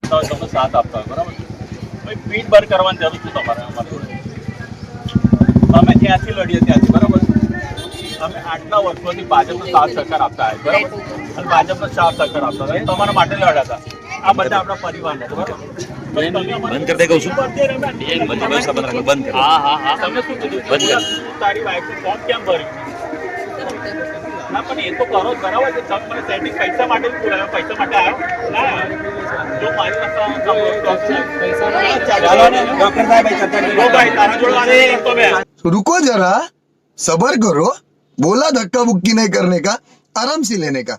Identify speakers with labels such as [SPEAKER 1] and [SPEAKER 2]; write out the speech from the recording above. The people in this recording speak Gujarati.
[SPEAKER 1] તમે સાથ આપતા હોય બરાબર ભાઈ પીઠ બર કરવાની જરૂર છે તમારે અમારી જોડે અમે ત્યાંથી લડીએ ત્યાંથી બરાબર અમે આટલા વર્ષોથી ભાજપનો સાથ સહકાર આપતા હોય બરાબર અને ભાજપનો સાથ સહકાર આપતા હતા તમારા માટે લડ્યા હતા આ બધા આપણા પરિવારના બરાબર
[SPEAKER 2] બંધ કરી દે કહું છું બધી વ્યવસ્થા બંધ રાખો બંધ કરો
[SPEAKER 1] હા તમે શું કીધું તારી વાઈફનું ફોર્મ કેમ ભર્યું ના પણ એ તો કરો બરાબર છે તમે મને સેટિંગ પૈસા માટે જ બોલાવ્યો પૈસા માટે આવ્યો ના જો મારી પાસે
[SPEAKER 3] रुको जरा सबर करो बोला धक्का बुक्की नहीं करने का आराम से लेने का